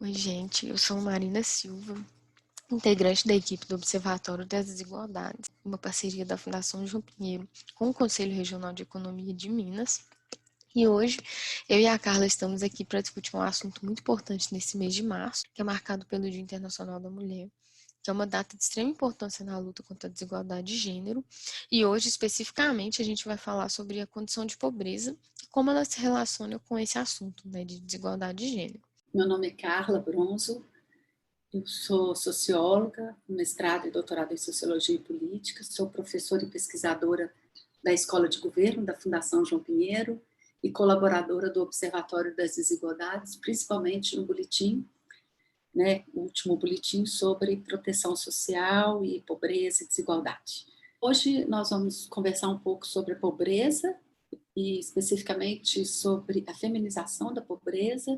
Oi, gente, eu sou Marina Silva, integrante da equipe do Observatório das Desigualdades, uma parceria da Fundação João Pinheiro com o Conselho Regional de Economia de Minas. E hoje, eu e a Carla estamos aqui para discutir um assunto muito importante nesse mês de março, que é marcado pelo Dia Internacional da Mulher, que é uma data de extrema importância na luta contra a desigualdade de gênero. E hoje, especificamente, a gente vai falar sobre a condição de pobreza e como ela se relaciona com esse assunto, né, de desigualdade de gênero. Meu nome é Carla Bronzo, eu sou socióloga, mestrado e doutorado em Sociologia e Política, sou professora e pesquisadora da Escola de Governo da Fundação João Pinheiro e colaboradora do Observatório das Desigualdades, principalmente no boletim, o último boletim sobre proteção social e pobreza e desigualdade. Hoje nós vamos conversar um pouco sobre a pobreza e especificamente sobre a feminização da pobreza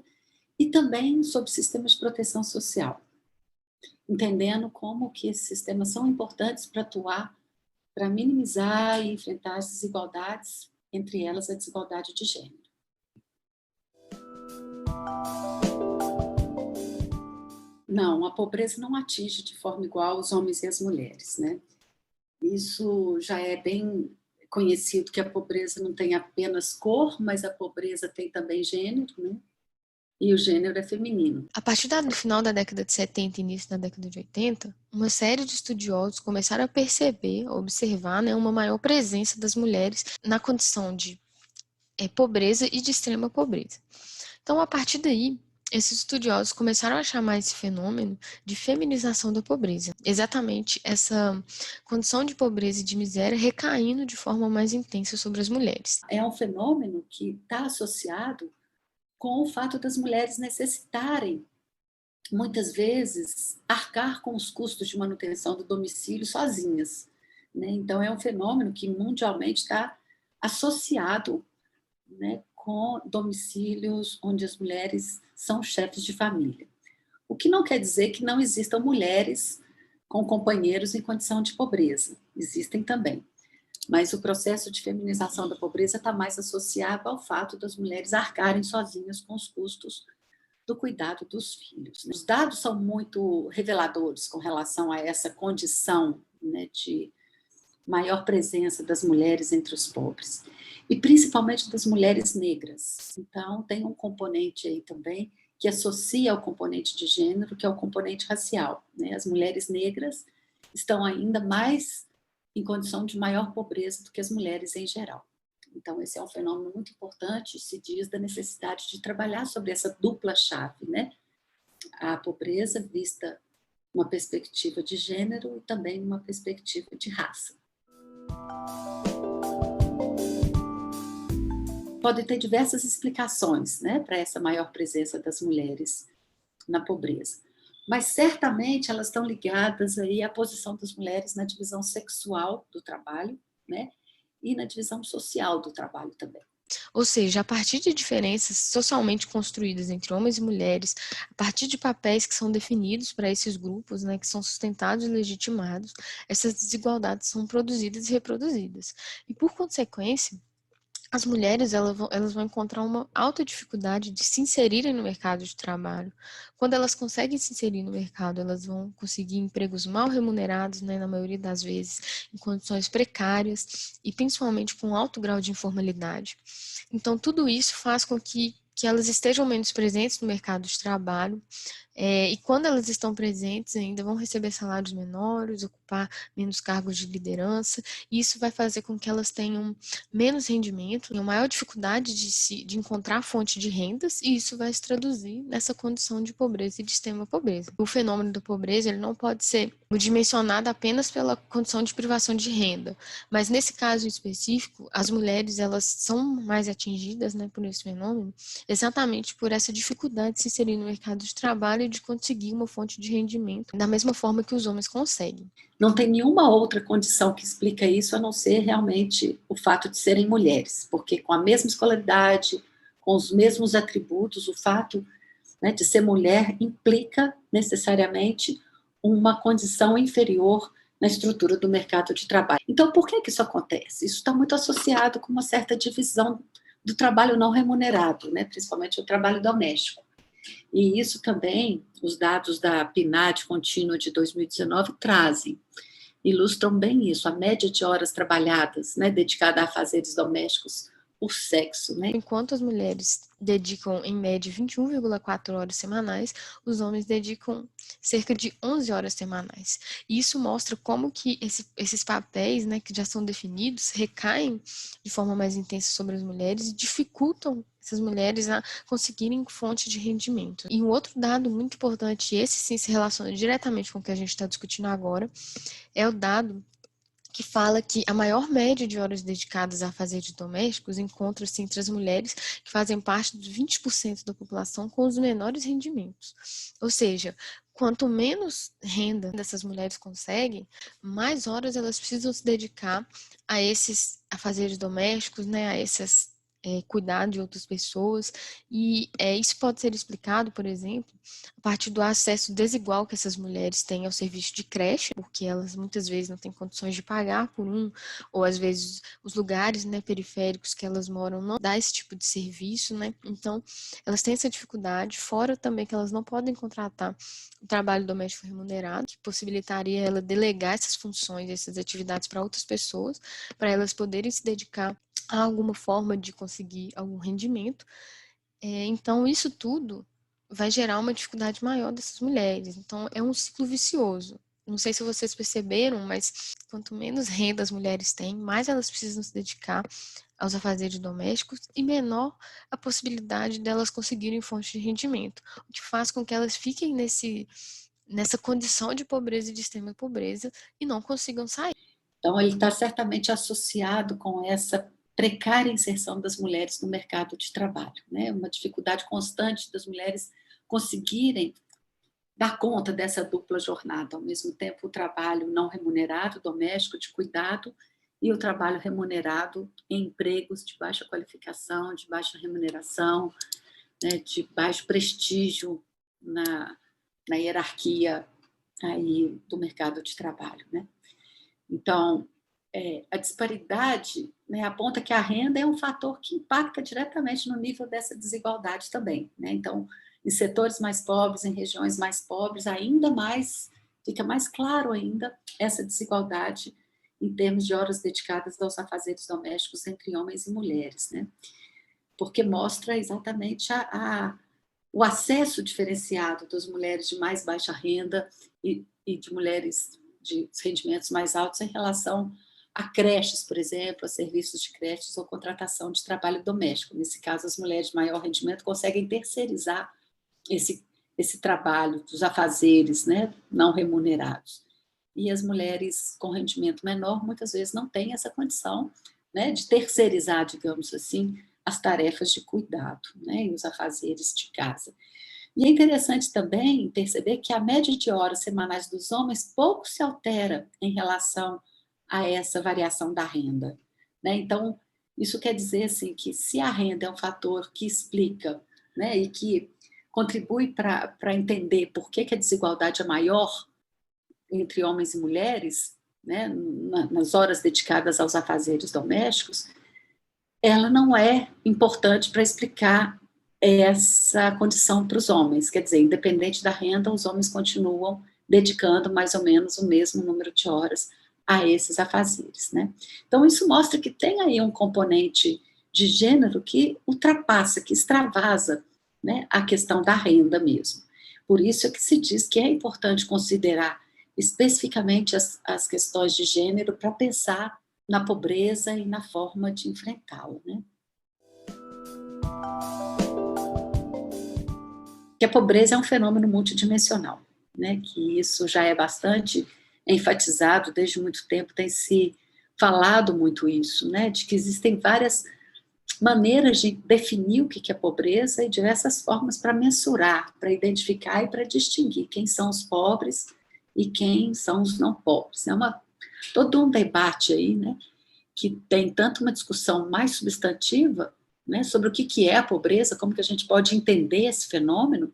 e também sobre sistemas de proteção social, entendendo como que esses sistemas são importantes para atuar, para minimizar e enfrentar as desigualdades, entre elas a desigualdade de gênero. Não, a pobreza não atinge de forma igual os homens e as mulheres, né? Isso já é bem conhecido, que a pobreza não tem apenas cor, mas a pobreza tem também gênero, né? E o gênero é feminino. A partir do final da década de 70 e início da década de 80, uma série de estudiosos começaram a perceber, a observar, uma maior presença das mulheres na condição de pobreza e de extrema pobreza. Então, a partir daí, esses estudiosos começaram a chamar esse fenômeno de feminização da pobreza. Exatamente essa condição de pobreza e de miséria recaindo de forma mais intensa sobre as mulheres. É um fenômeno que está associado com o fato das mulheres necessitarem, muitas vezes, arcar com os custos de manutenção do domicílio sozinhas, né? Então, é um fenômeno que mundialmente está associado, né, com domicílios onde as mulheres são chefes de família. O que não quer dizer que não existam mulheres com companheiros em condição de pobreza. Existem também. Mas o processo de feminização da pobreza está mais associado ao fato das mulheres arcarem sozinhas com os custos do cuidado dos filhos. Os dados são muito reveladores com relação a essa condição, né, de maior presença das mulheres entre os pobres, e principalmente das mulheres negras. Então, tem um componente aí também que associa ao componente de gênero, que é o componente racial, né? As mulheres negras estão ainda mais em condição de maior pobreza do que as mulheres em geral. Então, esse é um fenômeno muito importante, se diz da necessidade de trabalhar sobre essa dupla chave, né? A pobreza vista numa perspectiva de gênero e também numa perspectiva de raça. Podem ter diversas explicações, né, para essa maior presença das mulheres na pobreza. Mas certamente elas estão ligadas aí à posição das mulheres na divisão sexual do trabalho, né, e na divisão social do trabalho também. Ou seja, a partir de diferenças socialmente construídas entre homens e mulheres, a partir de papéis que são definidos para esses grupos, né, que são sustentados e legitimados, essas desigualdades são produzidas e reproduzidas. E, por consequência, as mulheres elas vão encontrar uma alta dificuldade de se inserirem no mercado de trabalho. Quando elas conseguem se inserir no mercado, elas vão conseguir empregos mal remunerados, né, na maioria das vezes, em condições precárias e principalmente com alto grau de informalidade. Então, tudo isso faz com que elas estejam menos presentes no mercado de trabalho, e quando elas estão presentes ainda vão receber salários menores, ocupar menos cargos de liderança, e isso vai fazer com que elas tenham menos rendimento, tenham maior dificuldade de encontrar fonte de rendas, e isso vai se traduzir nessa condição de pobreza e de extrema pobreza. O fenômeno da pobreza ele não pode ser dimensionado apenas pela condição de privação de renda, mas nesse caso específico, as mulheres elas são mais atingidas, né, por esse fenômeno, exatamente por essa dificuldade de se inserir no mercado de trabalho e de conseguir uma fonte de rendimento da mesma forma que os homens conseguem. Não tem nenhuma outra condição que explica isso a não ser realmente o fato de serem mulheres, porque com a mesma escolaridade, com os mesmos atributos, o fato, né, de ser mulher implica necessariamente uma condição inferior na estrutura do mercado de trabalho. Então, por que isso acontece? Isso está muito associado com uma certa divisão do trabalho não remunerado, né, principalmente o trabalho doméstico. E isso também, os dados da PNAD contínua de 2019 trazem, ilustram bem isso, a média de horas trabalhadas, né, dedicada a afazeres domésticos por sexo, né? Enquanto as mulheres dedicam, em média, 21,4 horas semanais, os homens dedicam cerca de 11 horas semanais. E isso mostra como que esses papéis, né, que já são definidos, recaem de forma mais intensa sobre as mulheres e dificultam essas mulheres a conseguirem fonte de rendimento. E um outro dado muito importante, e esse sim se relaciona diretamente com o que a gente está discutindo agora, é o dado que fala que a maior média de horas dedicadas a afazeres domésticos encontra-se entre as mulheres que fazem parte dos 20% da população com os menores rendimentos. Ou seja, quanto menos renda dessas mulheres conseguem, mais horas elas precisam se dedicar a esses afazeres domésticos, né, a essas cuidar de outras pessoas, e isso pode ser explicado, por exemplo, a partir do acesso desigual que essas mulheres têm ao serviço de creche, porque elas muitas vezes não têm condições de pagar por um, ou às vezes os lugares, né, periféricos que elas moram não dá esse tipo de serviço, né? Então, elas têm essa dificuldade, fora também que elas não podem contratar o trabalho doméstico remunerado, que possibilitaria ela delegar essas funções, essas atividades para outras pessoas, para elas poderem se dedicar a alguma forma de conseguir algum rendimento. Então, isso tudo vai gerar uma dificuldade maior dessas mulheres. Então, é um ciclo vicioso. Não sei se vocês perceberam, mas quanto menos renda as mulheres têm, mais elas precisam se dedicar aos afazeres domésticos e menor a possibilidade delas conseguirem fonte de rendimento, o que faz com que elas fiquem nessa condição de pobreza e de extrema pobreza e não consigam sair. Então, ele está certamente associado com essa precária inserção das mulheres no mercado de trabalho, né? Uma dificuldade constante das mulheres conseguirem dar conta dessa dupla jornada, ao mesmo tempo o trabalho não remunerado, doméstico, de cuidado, e o trabalho remunerado em empregos de baixa qualificação, de baixa remuneração, né, de baixo prestígio na hierarquia aí do mercado de trabalho, né? Então, a disparidade, né, aponta que a renda é um fator que impacta diretamente no nível dessa desigualdade também, né? Então, em setores mais pobres, em regiões mais pobres, ainda mais, fica mais claro ainda essa desigualdade em termos de horas dedicadas aos afazeres domésticos entre homens e mulheres, né? Porque mostra exatamente o acesso diferenciado das mulheres de mais baixa renda e de mulheres de rendimentos mais altos em relação a creches, por exemplo, a serviços de creches ou contratação de trabalho doméstico. Nesse caso, as mulheres de maior rendimento conseguem terceirizar esse trabalho dos afazeres, né, não remunerados. E as mulheres com rendimento menor, muitas vezes, não têm essa condição, né, de terceirizar, digamos assim, as tarefas de cuidado, né, e os afazeres de casa. E é interessante também perceber que a média de horas semanais dos homens pouco se altera em relação a essa variação da renda, né? Então, isso quer dizer assim, que se a renda é um fator que explica, né, e que contribui para entender por que a desigualdade é maior entre homens e mulheres, né, nas horas dedicadas aos afazeres domésticos, ela não é importante para explicar essa condição para os homens. Quer dizer, independente da renda, os homens continuam dedicando mais ou menos o mesmo número de horas a esses afazeres, né? Então, isso mostra que tem aí um componente de gênero que ultrapassa, que extravasa, né, a questão da renda mesmo. Por isso é que se diz que é importante considerar especificamente as questões de gênero para pensar na pobreza e na forma de enfrentá-la, né? Que a pobreza é um fenômeno multidimensional, né? Que isso já é bastante enfatizado desde muito tempo, tem se falado muito isso, né? De que existem várias maneiras de definir o que é pobreza e diversas formas para mensurar, para identificar e para distinguir quem são os pobres e quem são os não pobres. É todo um debate aí, né? Que tem tanto uma discussão mais substantiva, né, sobre o que é a pobreza, como que a gente pode entender esse fenômeno,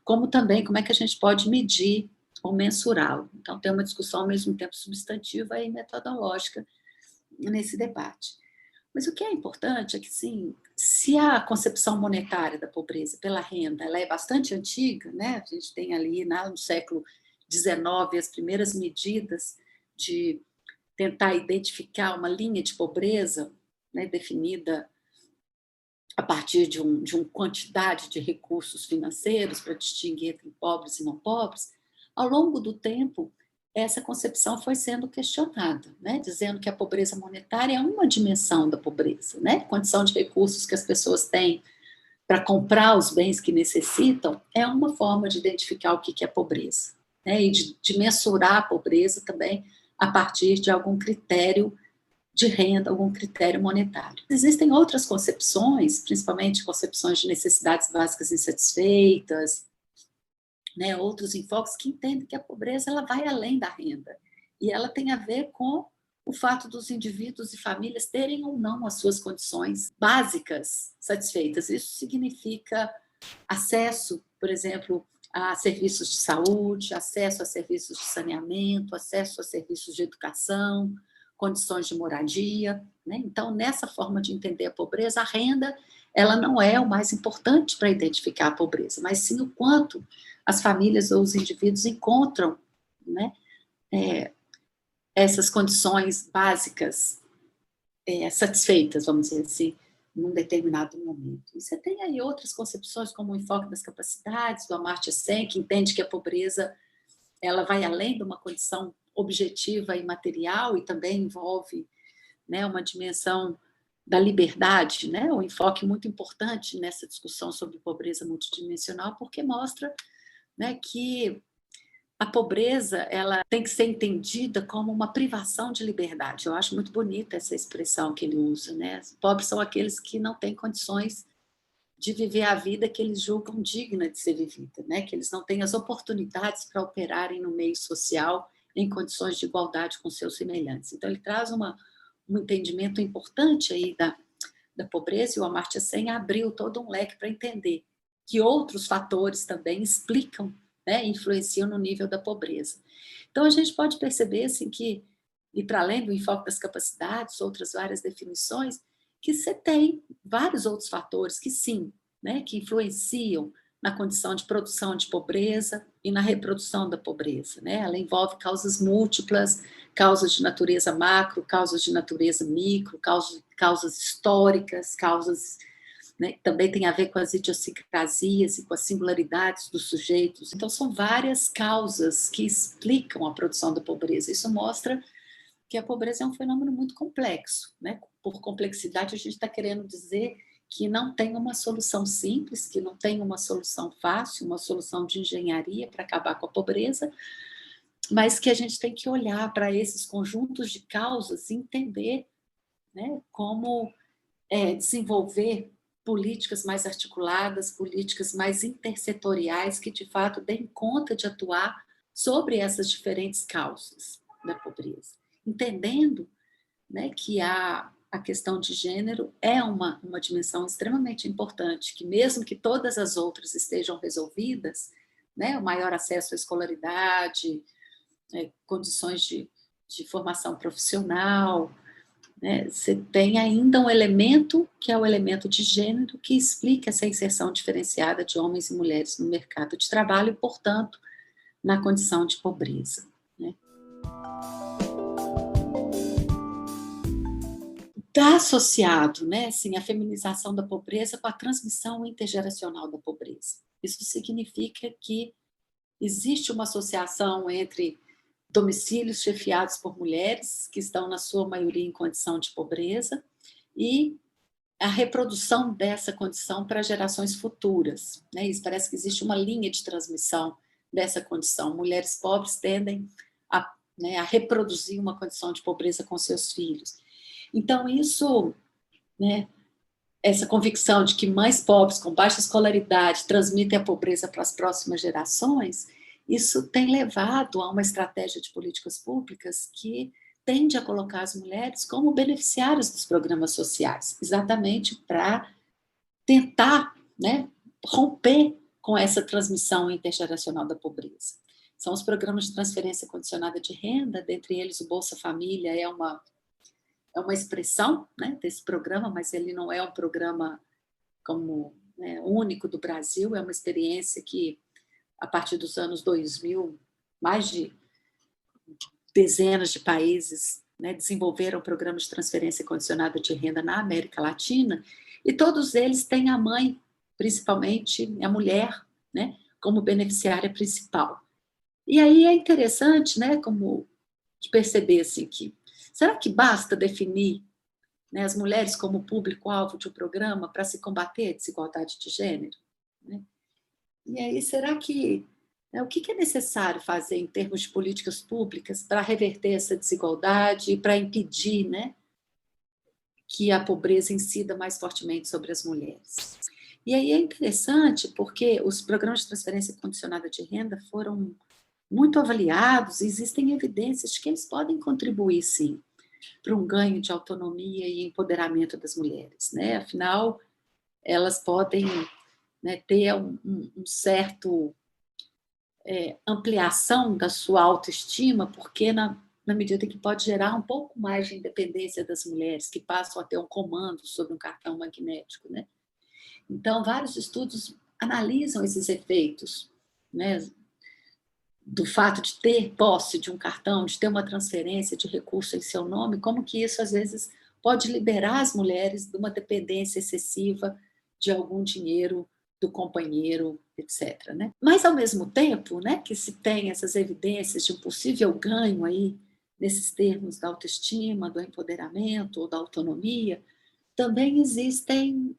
como também como é que a gente pode medir ou mensurá-lo. Então, tem uma discussão ao mesmo tempo substantiva e metodológica nesse debate. Mas o que é importante é que, sim, se a concepção monetária da pobreza pela renda ela é bastante antiga, né? A gente tem ali no século XIX as primeiras medidas de tentar identificar uma linha de pobreza, né, definida a partir de uma quantidade de recursos financeiros para distinguir entre pobres e não pobres. Ao longo do tempo, essa concepção foi sendo questionada, né? Dizendo que a pobreza monetária é uma dimensão da pobreza, né? Condição de recursos que as pessoas têm para comprar os bens que necessitam é uma forma de identificar o que é pobreza, né? E de mensurar a pobreza também a partir de algum critério de renda, algum critério monetário. Existem outras concepções, principalmente concepções de necessidades básicas insatisfeitas, né, outros enfoques que entendem que a pobreza ela vai além da renda e ela tem a ver com o fato dos indivíduos e famílias terem ou não as suas condições básicas satisfeitas. Isso significa acesso, por exemplo, a serviços de saúde, acesso a serviços de saneamento, acesso a serviços de educação, condições de moradia, né? Então, nessa forma de entender a pobreza, a renda ela não é o mais importante para identificar a pobreza, mas sim o quanto as famílias ou os indivíduos encontram, né, essas condições básicas satisfeitas, vamos dizer assim, num determinado momento. E você tem aí outras concepções, como o enfoque das capacidades, do Amartya Sen, que entende que a pobreza ela vai além de uma condição objetiva e material e também envolve, né, uma dimensão da liberdade, né, um enfoque muito importante nessa discussão sobre pobreza multidimensional, porque mostra, né, que a pobreza ela tem que ser entendida como uma privação de liberdade. Eu acho muito bonita essa expressão que ele usa, né? Os pobres são aqueles que não têm condições de viver a vida que eles julgam digna de ser vivida, né? Que eles não têm as oportunidades para operarem no meio social em condições de igualdade com seus semelhantes. Então ele traz um entendimento importante aí da pobreza, e o Amartya Sen abriu todo um leque para entender que outros fatores também explicam, né, influenciam no nível da pobreza. Então, a gente pode perceber assim, que, e para além do enfoque das capacidades, outras várias definições, que você tem vários outros fatores que sim, né, que influenciam na condição de produção de pobreza e na reprodução da pobreza. Né? Ela envolve causas múltiplas, causas de natureza macro, causas de natureza micro, causas históricas, causas, né, também tem a ver com as idiosincrasias e com as singularidades dos sujeitos. Então, são várias causas que explicam a produção da pobreza. Isso mostra que a pobreza é um fenômeno muito complexo. Né? Por complexidade, a gente está querendo dizer que não tem uma solução simples, que não tem uma solução fácil, uma solução de engenharia para acabar com a pobreza, mas que a gente tem que olhar para esses conjuntos de causas e entender, né, como desenvolver políticas mais articuladas, políticas mais intersetoriais que, de fato, deem conta de atuar sobre essas diferentes causas da pobreza. Entendendo, né, que a questão de gênero é uma dimensão extremamente importante, que mesmo que todas as outras estejam resolvidas, né, o maior acesso à escolaridade, condições de formação profissional, né, você tem ainda um elemento, que é o elemento de gênero, que explica essa inserção diferenciada de homens e mulheres no mercado de trabalho e, portanto, na condição de pobreza. Né? Está associado, né, assim, a feminização da pobreza com a transmissão intergeracional da pobreza. Isso significa que existe uma associação entre domicílios chefiados por mulheres, que estão, na sua maioria, em condição de pobreza, e a reprodução dessa condição para gerações futuras. Né? Isso parece que existe uma linha de transmissão dessa condição. Mulheres pobres tendem a reproduzir uma condição de pobreza com seus filhos. Então, isso, né, essa convicção de que mães pobres com baixa escolaridade transmitem a pobreza para as próximas gerações, isso tem levado a uma estratégia de políticas públicas que tende a colocar as mulheres como beneficiárias dos programas sociais, exatamente para tentar, né, romper com essa transmissão intergeracional da pobreza. São os programas de transferência condicionada de renda, dentre eles o Bolsa Família é é uma expressão, né, desse programa, mas ele não é um programa como, né, único do Brasil, é uma experiência que, a partir dos anos 2000, mais de dezenas de países, né, desenvolveram programas de transferência condicionada de renda na América Latina, e todos eles têm a mãe, principalmente a mulher, né, como beneficiária principal. E aí é interessante, né, como de perceber assim, que será que basta definir, né, as mulheres como público-alvo de um programa para se combater a desigualdade de gênero? Né? E aí, será que, né, o que é necessário fazer em termos de políticas públicas para reverter essa desigualdade e para impedir, né, que a pobreza incida mais fortemente sobre as mulheres? E aí é interessante porque os programas de transferência condicionada de renda foram muito avaliados, e existem evidências de que eles podem contribuir, sim, para um ganho de autonomia e empoderamento das mulheres, né? Afinal, elas podem, né, ter um certo ampliação da sua autoestima, porque na medida que pode gerar um pouco mais de independência das mulheres, que passam a ter um comando sobre um cartão magnético, né? Então, vários estudos analisam esses efeitos, né, do fato de ter posse de um cartão, de ter uma transferência de recurso em seu nome, como que isso, às vezes, pode liberar as mulheres de uma dependência excessiva de algum dinheiro do companheiro, etc. Né? Mas, ao mesmo tempo, né, que se tem essas evidências de um possível ganho aí, nesses termos da autoestima, do empoderamento ou da autonomia, também existem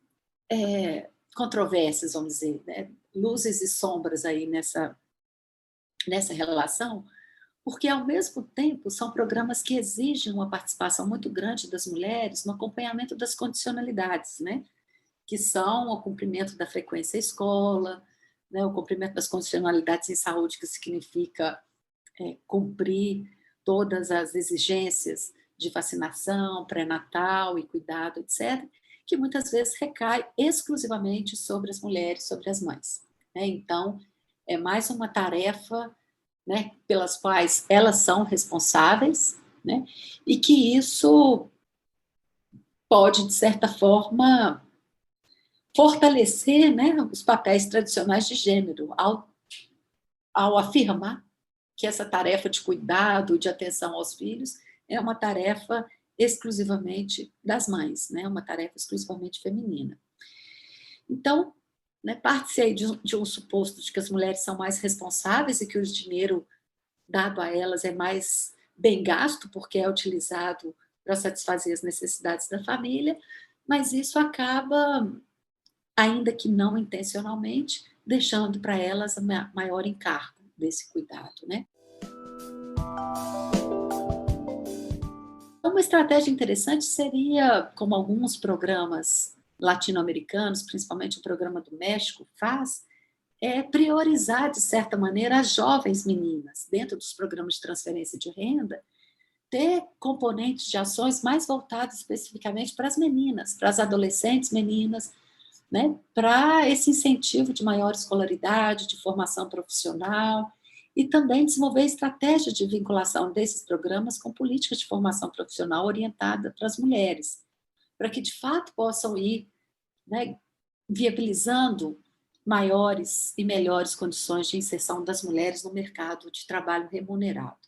controvérsias, vamos dizer, né? Luzes e sombras aí nessa relação, porque, ao mesmo tempo, são programas que exigem uma participação muito grande das mulheres no acompanhamento das condicionalidades, né? Que são o cumprimento da frequência à escola, né? O cumprimento das condicionalidades em saúde, que significa cumprir todas as exigências de vacinação, pré-natal e cuidado, etc., que muitas vezes recai exclusivamente sobre as mulheres, sobre as mães. Né? Então, é mais uma tarefa, né, pelas quais elas são responsáveis, né, e que isso pode, de certa forma, fortalecer, né, os papéis tradicionais de gênero, ao afirmar que essa tarefa de cuidado, de atenção aos filhos, é uma tarefa exclusivamente das mães, né, uma tarefa exclusivamente feminina. Então, né, parte-se aí de um suposto de que as mulheres são mais responsáveis e que o dinheiro dado a elas é mais bem gasto, porque é utilizado para satisfazer as necessidades da família, mas isso acaba, ainda que não intencionalmente, deixando para elas maior encargo desse cuidado, né? Uma estratégia interessante seria, como alguns programas latino-americanos, principalmente o programa do México, faz, priorizar, de certa maneira, as jovens meninas, dentro dos programas de transferência de renda, ter componentes de ações mais voltados especificamente para as meninas, para as adolescentes meninas, né, para esse incentivo de maior escolaridade, de formação profissional, e também desenvolver estratégias de vinculação desses programas com políticas de formação profissional orientada para as mulheres, para que, de fato, possam ir, né, viabilizando maiores e melhores condições de inserção das mulheres no mercado de trabalho remunerado.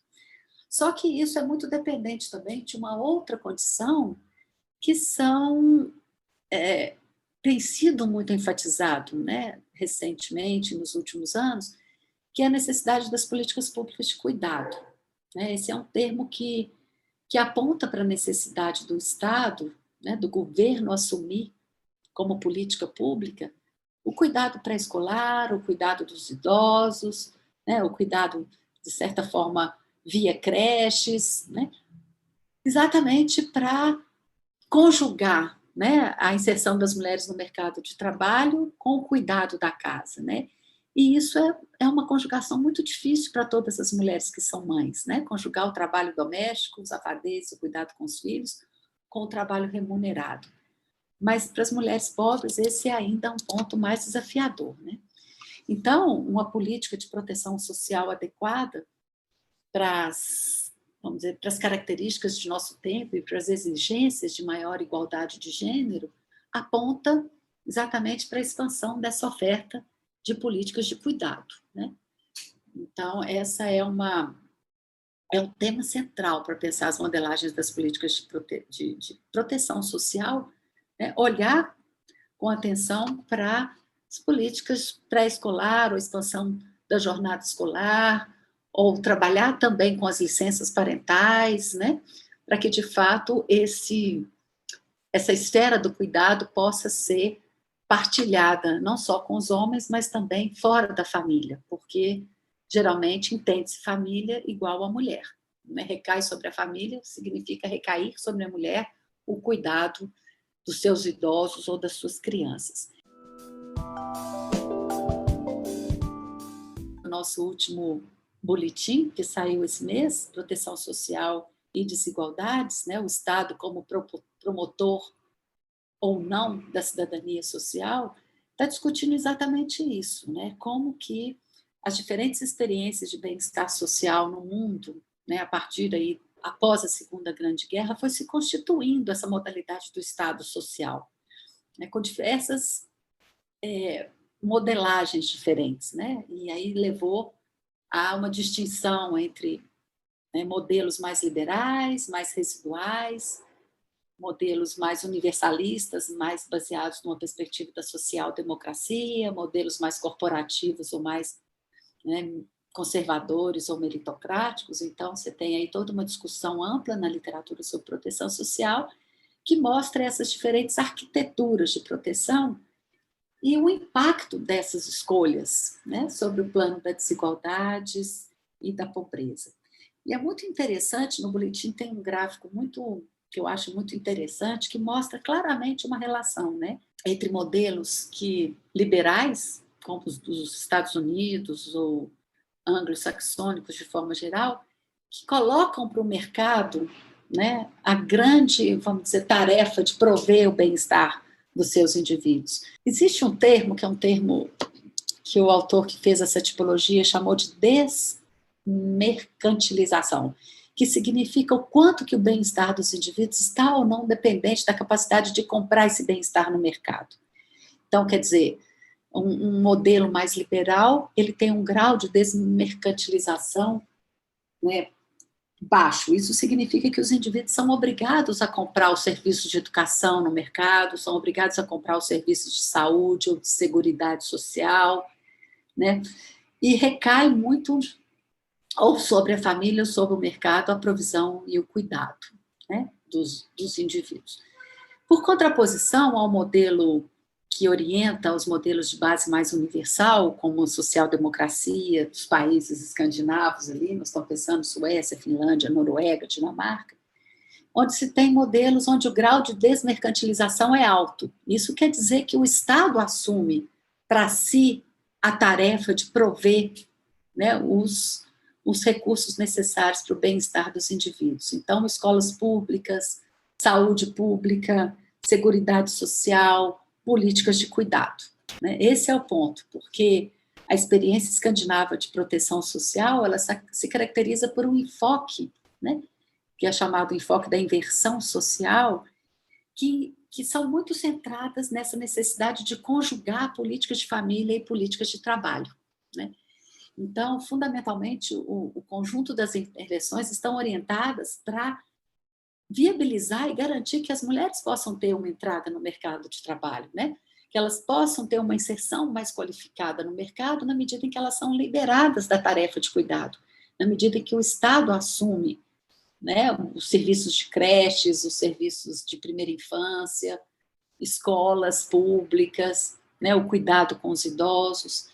Só que isso é muito dependente também de uma outra condição que tem sido muito enfatizado, né, recentemente, nos últimos anos, que é a necessidade das políticas públicas de cuidado. Né? Esse é um termo que aponta para a necessidade do Estado, né, do governo assumir como política pública o cuidado pré-escolar, o cuidado dos idosos, né, o cuidado, de certa forma, via creches, né, exatamente para conjugar, né, a inserção das mulheres no mercado de trabalho com o cuidado da casa, né? E isso é uma conjugação muito difícil para todas as mulheres que são mães, né? Conjugar o trabalho doméstico, os afazeres, o cuidado com os filhos, com o trabalho remunerado. Mas para as mulheres pobres esse é ainda um ponto mais desafiador, né? Então, uma política de proteção social adequada para as vamos dizer, para as características de nosso tempo e para as exigências de maior igualdade de gênero, aponta exatamente para a expansão dessa oferta de políticas de cuidado, né? Então, essa é um tema central para pensar as modelagens das políticas de proteção social, né? Olhar com atenção para as políticas pré-escolar, ou expansão da jornada escolar, ou trabalhar também com as licenças parentais, né? Para que, de fato, essa esfera do cuidado possa ser partilhada, não só com os homens, mas também fora da família, porque geralmente entende-se família igual a mulher. Né? Recai sobre a família significa recair sobre a mulher o cuidado dos seus idosos ou das suas crianças. O nosso último boletim, que saiu esse mês, Proteção Social e Desigualdades, né? O Estado como promotor ou não da cidadania social, está discutindo exatamente isso, né? Como que as diferentes experiências de bem-estar social no mundo, né, a partir aí, após a Segunda Grande Guerra, foi se constituindo essa modalidade do Estado social, né, com diversas modelagens diferentes, né? E aí levou a uma distinção entre, né, modelos mais liberais, mais residuais, modelos mais universalistas, mais baseados numa perspectiva da social-democracia, modelos mais corporativos ou mais, né, conservadores ou meritocráticos. Então, você tem aí toda uma discussão ampla na literatura sobre proteção social que mostra essas diferentes arquiteturas de proteção e o impacto dessas escolhas, né, sobre o plano das desigualdades e da pobreza. E é muito interessante, no boletim tem um gráfico que eu acho muito interessante, que mostra claramente uma relação, né, entre modelos liberais, como os dos Estados Unidos ou anglo-saxônicos de forma geral, que colocam para o mercado, né, a grande, vamos dizer, tarefa de prover o bem-estar dos seus indivíduos. Existe um termo, que é um termo que o autor que fez essa tipologia chamou de desmercantilização, que significa o quanto que o bem-estar dos indivíduos está ou não dependente da capacidade de comprar esse bem-estar no mercado. Então, quer dizer, um modelo mais liberal, ele tem um grau de desmercantilização, né, baixo. Isso significa que os indivíduos são obrigados a comprar os serviços de educação no mercado, são obrigados a comprar os serviços de saúde ou de seguridade social, né? E recai muito ou sobre a família ou sobre o mercado a provisão e o cuidado, né, dos indivíduos. Por contraposição ao modelo que orienta os modelos de base mais universal, como a social-democracia dos países escandinavos ali, nós estamos pensando Suécia, Finlândia, Noruega, Dinamarca, onde se tem modelos onde o grau de desmercantilização é alto. Isso quer dizer que o Estado assume para si a tarefa de prover, né, os recursos necessários para o bem-estar dos indivíduos. Então, escolas públicas, saúde pública, seguridade social, políticas de cuidado. Né? Esse é o ponto, porque a experiência escandinava de proteção social, ela se caracteriza por um enfoque, né, que é chamado enfoque da inversão social, que são muito centradas nessa necessidade de conjugar políticas de família e políticas de trabalho. Né? Então, fundamentalmente, o conjunto das intervenções estão orientadas para viabilizar e garantir que as mulheres possam ter uma entrada no mercado de trabalho, né? Que elas possam ter uma inserção mais qualificada no mercado na medida em que elas são liberadas da tarefa de cuidado, na medida em que o Estado assume, né, os serviços de creches, os serviços de primeira infância, escolas públicas, né, o cuidado com os idosos.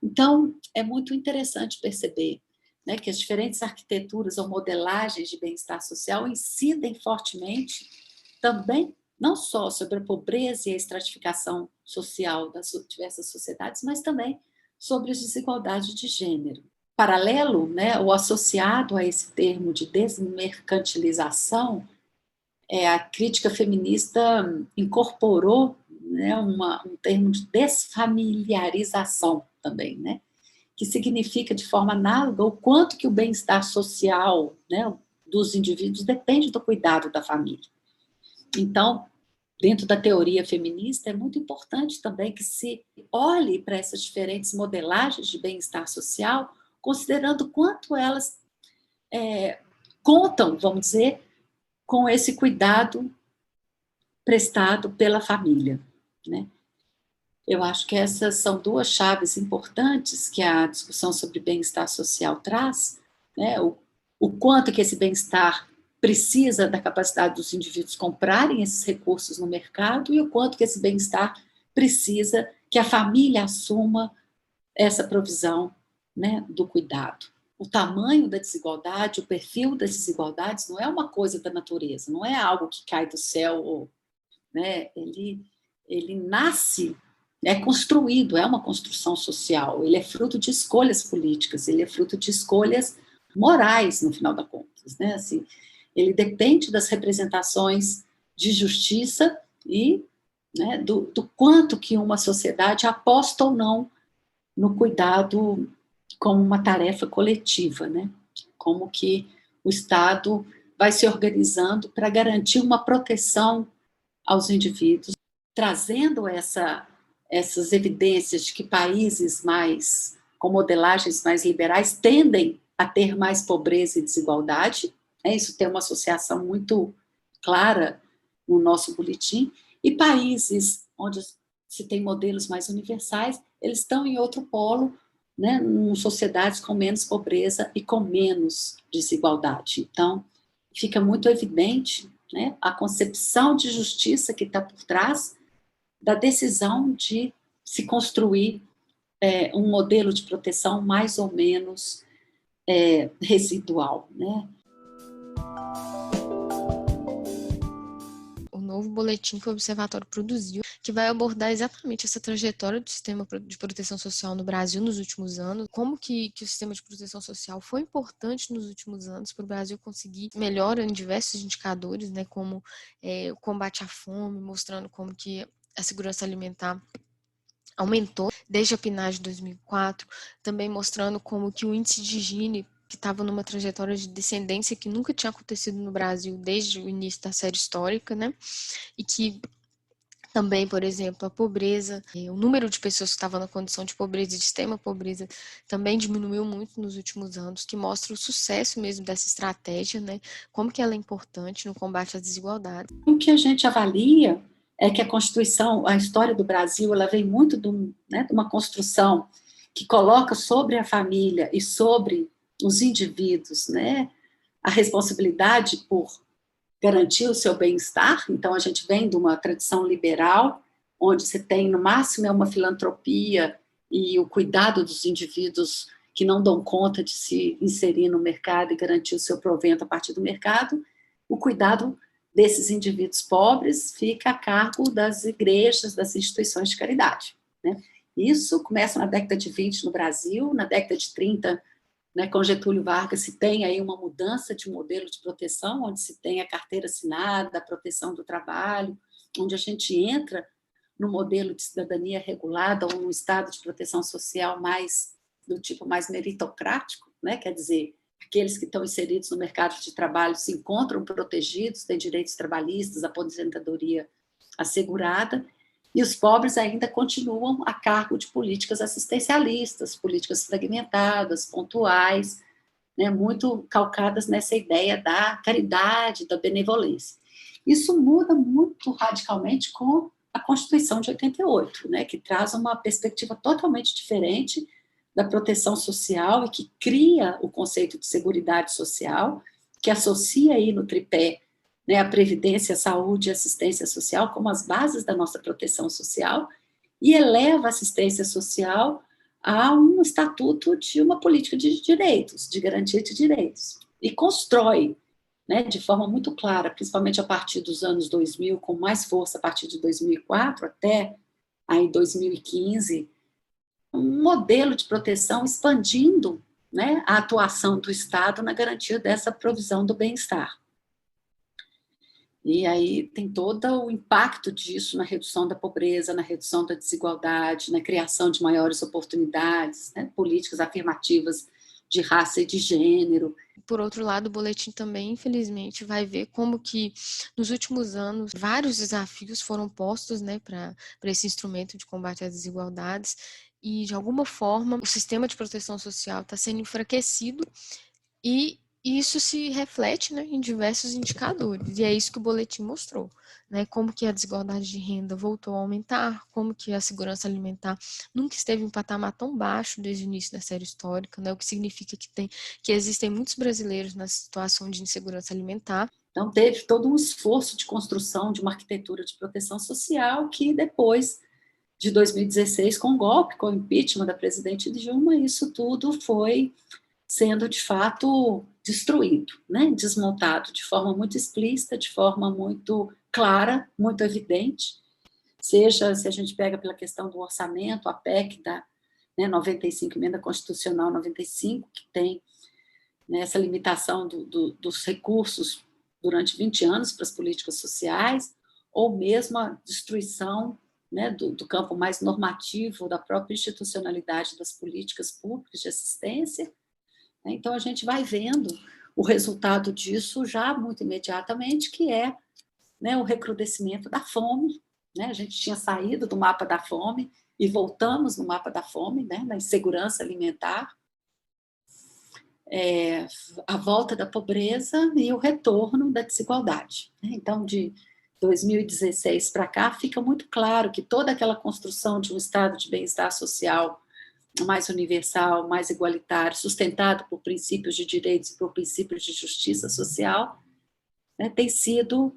Então, é muito interessante perceber, né, que as diferentes arquiteturas ou modelagens de bem-estar social incidem fortemente também, não só sobre a pobreza e a estratificação social das diversas sociedades, mas também sobre as desigualdades de gênero. Paralelo, né, ou associado a esse termo de desmercantilização, a crítica feminista incorporou, né, um termo de desfamiliarização também, né, que significa de forma análoga o quanto que o bem-estar social, né, dos indivíduos depende do cuidado da família. Então, dentro da teoria feminista, é muito importante também que se olhe para essas diferentes modelagens de bem-estar social, considerando quanto elas contam, vamos dizer, com esse cuidado prestado pela família, né? Eu acho que essas são duas chaves importantes que a discussão sobre bem-estar social traz, né? O quanto que esse bem-estar precisa da capacidade dos indivíduos comprarem esses recursos no mercado e o quanto que esse bem-estar precisa que a família assuma essa provisão, né, do cuidado. O tamanho da desigualdade, o perfil das desigualdades não é uma coisa da natureza, não é algo que cai do céu, né? Ele nasce, é construído, é uma construção social, ele é fruto de escolhas políticas, ele é fruto de escolhas morais, no final das contas, né? Assim, ele depende das representações de justiça e, né, do quanto que uma sociedade aposta ou não no cuidado como uma tarefa coletiva, né? Como que o Estado vai se organizando para garantir uma proteção aos indivíduos, trazendo essas evidências de que países com modelagens mais liberais tendem a ter mais pobreza e desigualdade, né? Isso tem uma associação muito clara no nosso boletim, e países onde se tem modelos mais universais, eles estão em outro polo, né, em sociedades com menos pobreza e com menos desigualdade. Então, fica muito evidente, né, a concepção de justiça que está por trás da decisão de se construir um modelo de proteção mais ou menos residual, né? O novo boletim que o Observatório produziu, que vai abordar exatamente essa trajetória do sistema de proteção social no Brasil nos últimos anos, como que o sistema de proteção social foi importante nos últimos anos para o Brasil conseguir melhora em diversos indicadores, né, como o combate à fome, mostrando como que a segurança alimentar aumentou desde a PNAD de 2004, também mostrando como que o índice de Gini, que estava numa trajetória de descendência que nunca tinha acontecido no Brasil desde o início da série histórica, né? E que também, por exemplo, a pobreza, o número de pessoas que estavam na condição de pobreza e de extrema pobreza também diminuiu muito nos últimos anos, que mostra o sucesso mesmo dessa estratégia, né? Como que ela é importante no combate às desigualdades. O que a gente avalia é que a Constituição, a história do Brasil, ela vem muito de uma construção que coloca sobre a família e sobre os indivíduos, né, a responsabilidade por garantir o seu bem-estar. Então, a gente vem de uma tradição liberal, onde você tem, no máximo, uma filantropia e o cuidado dos indivíduos que não dão conta de se inserir no mercado e garantir o seu provento a partir do mercado. O cuidado desses indivíduos pobres fica a cargo das igrejas, das instituições de caridade, né? Isso começa na década de 20 no Brasil, na década de 30, né, com Getúlio Vargas, se tem aí uma mudança de modelo de proteção, onde se tem a carteira assinada, a proteção do trabalho, onde a gente entra no modelo de cidadania regulada ou num estado de proteção social mais do tipo mais meritocrático, né? Quer dizer, aqueles que estão inseridos no mercado de trabalho se encontram protegidos, têm direitos trabalhistas, aposentadoria assegurada, e os pobres ainda continuam a cargo de políticas assistencialistas, políticas fragmentadas, pontuais, né, muito calcadas nessa ideia da caridade, da benevolência. Isso muda muito radicalmente com a Constituição de 88, né, que traz uma perspectiva totalmente diferente da proteção social e que cria o conceito de seguridade social, que associa aí no tripé, né, a previdência, a saúde e assistência social como as bases da nossa proteção social e eleva a assistência social a um estatuto de uma política de direitos, de garantia de direitos. E constrói, né, de forma muito clara, principalmente a partir dos anos 2000, com mais força a partir de 2004 até aí 2015, um modelo de proteção expandindo, né, a atuação do Estado na garantia dessa provisão do bem-estar. E aí tem todo o impacto disso na redução da pobreza, na redução da desigualdade, na criação de maiores oportunidades, né, políticas afirmativas de raça e de gênero. Por outro lado, o boletim também, infelizmente, vai ver como que nos últimos anos vários desafios foram postos, né, para esse instrumento de combate às desigualdades e, de alguma forma, o sistema de proteção social está sendo enfraquecido e isso se reflete, né, em diversos indicadores, e é isso que o boletim mostrou, né, como que a desigualdade de renda voltou a aumentar, como que a segurança alimentar nunca esteve em um patamar tão baixo desde o início da série histórica, né, o que significa que existem muitos brasileiros na situação de insegurança alimentar. Então, teve todo um esforço de construção de uma arquitetura de proteção social que depois de 2016, com o golpe, com o impeachment da presidente Dilma, isso tudo foi sendo, de fato, destruído, né? Desmontado de forma muito explícita, de forma muito clara, muito evidente, seja se a gente pega pela questão do orçamento, a PEC da, né, 95, Emenda Constitucional 95, que tem, né, essa limitação dos recursos durante 20 anos para as políticas sociais, ou mesmo a destruição, né, do campo mais normativo, da própria institucionalidade das políticas públicas de assistência. Então, a gente vai vendo o resultado disso já muito imediatamente, que é, né, o recrudescimento da fome. Né? A gente tinha saído do mapa da fome e voltamos no mapa da fome, né, na insegurança alimentar, a volta da pobreza e o retorno da desigualdade. Né? Então, de 2016 para cá, fica muito claro que toda aquela construção de um estado de bem-estar social mais universal, mais igualitário, sustentado por princípios de direitos e por princípios de justiça social, né, tem sido,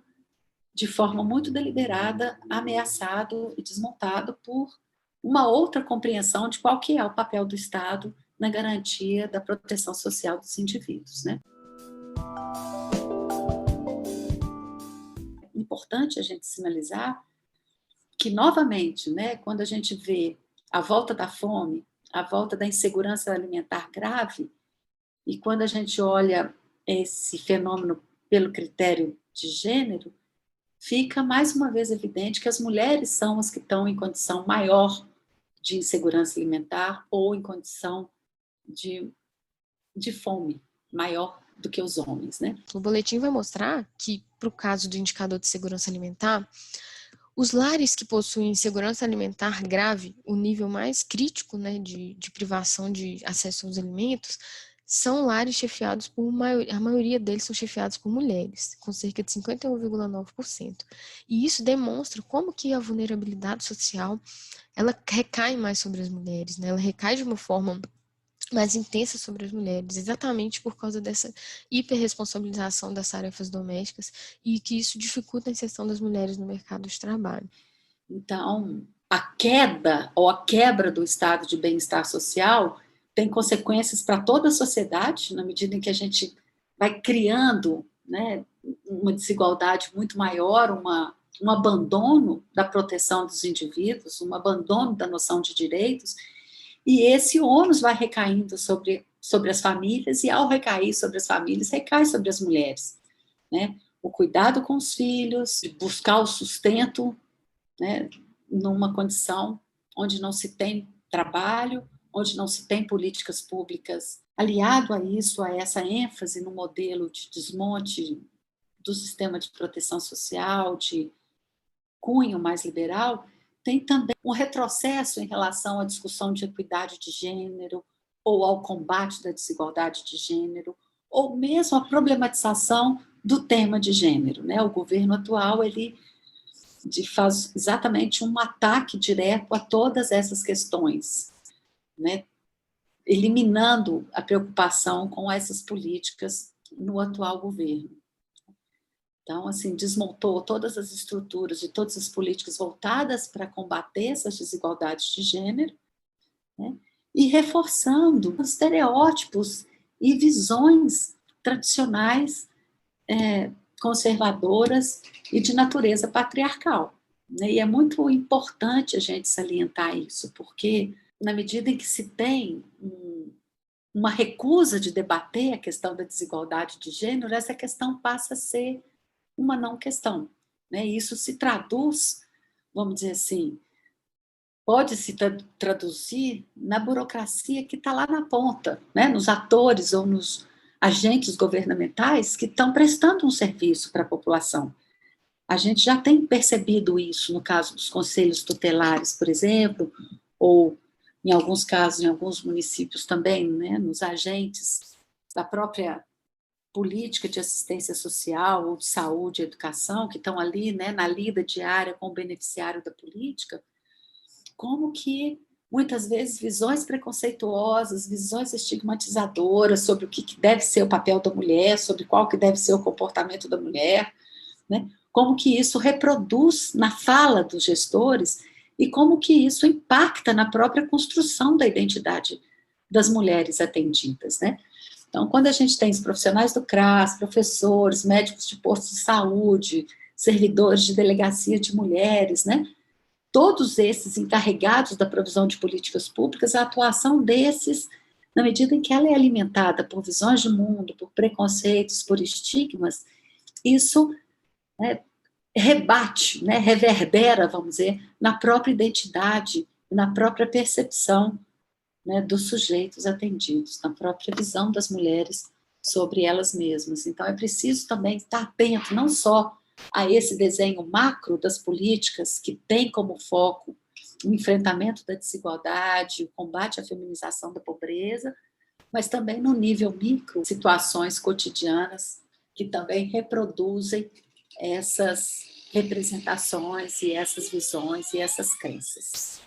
de forma muito deliberada, ameaçado e desmontado por uma outra compreensão de qual que é o papel do Estado na garantia da proteção social dos indivíduos. Né? É importante a gente sinalizar que, novamente, né, quando a gente vê a volta da fome, a volta da insegurança alimentar grave, e quando a gente olha esse fenômeno pelo critério de gênero, fica mais uma vez evidente que as mulheres são as que estão em condição maior de insegurança alimentar ou em condição de fome maior do que os homens, né? O boletim vai mostrar que, para o caso do indicador de segurança alimentar, os lares que possuem insegurança alimentar grave, o nível mais crítico, né, de privação de acesso aos alimentos, são lares chefiados por a maioria deles são chefiados por mulheres, com cerca de 51,9%. E isso demonstra como que a vulnerabilidade social, ela recai mais sobre as mulheres, né? Ela recai de uma forma mais intensa sobre as mulheres, exatamente por causa dessa hiperresponsabilização das tarefas domésticas e que isso dificulta a inserção das mulheres no mercado de trabalho. Então, a queda ou a quebra do estado de bem-estar social tem consequências para toda a sociedade, na medida em que a gente vai criando, né, uma desigualdade muito maior, um abandono da proteção dos indivíduos, um abandono da noção de direitos, e esse ônus vai recaindo sobre as famílias, e ao recair sobre as famílias, recai sobre as mulheres. Né? O cuidado com os filhos, buscar o sustento, né, numa condição onde não se tem trabalho, onde não se tem políticas públicas. Aliado a isso, a essa ênfase no modelo de desmonte do sistema de proteção social, de cunho mais liberal, tem também um retrocesso em relação à discussão de equidade de gênero, ou ao combate da desigualdade de gênero, ou mesmo a problematização do tema de gênero. Né? O governo atual ele faz exatamente um ataque direto a todas essas questões, né? Eliminando a preocupação com essas políticas no atual governo. Então, assim, desmontou todas as estruturas e todas as políticas voltadas para combater essas desigualdades de gênero, né? E reforçando os estereótipos e visões tradicionais conservadoras e de natureza patriarcal. Né? E é muito importante a gente salientar isso, porque na medida em que se tem uma recusa de debater a questão da desigualdade de gênero, essa questão passa a ser uma não questão. Né? E isso se traduz, vamos dizer assim, pode se traduzir na burocracia que está lá na ponta, né? Nos atores ou nos agentes governamentais que estão prestando um serviço para a população. A gente já tem percebido isso no caso dos conselhos tutelares, por exemplo, ou, em alguns casos, em alguns municípios também, né, nos agentes da própria política de assistência social ou de saúde e educação, que estão ali, né, na lida diária com o beneficiário da política, como que, muitas vezes, visões preconceituosas, visões estigmatizadoras sobre o que deve ser o papel da mulher, sobre qual que deve ser o comportamento da mulher, né? Como que isso reproduz na fala dos gestores e como que isso impacta na própria construção da identidade das mulheres atendidas, né? Então, quando a gente tem os profissionais do CRAS, professores, médicos de posto de saúde, servidores de delegacia de mulheres, né? Todos esses encarregados da provisão de políticas públicas, a atuação desses, na medida em que ela é alimentada por visões de mundo, por preconceitos, por estigmas, isso, né, rebate, né, reverbera, vamos dizer, na própria identidade, na própria percepção, né, dos sujeitos atendidos, na própria visão das mulheres sobre elas mesmas. Então, é preciso também estar atento, não só a esse desenho macro das políticas, que tem como foco o enfrentamento da desigualdade, o combate à feminização da pobreza, mas também no nível micro, situações cotidianas que também reproduzem essas representações e essas visões e essas crenças.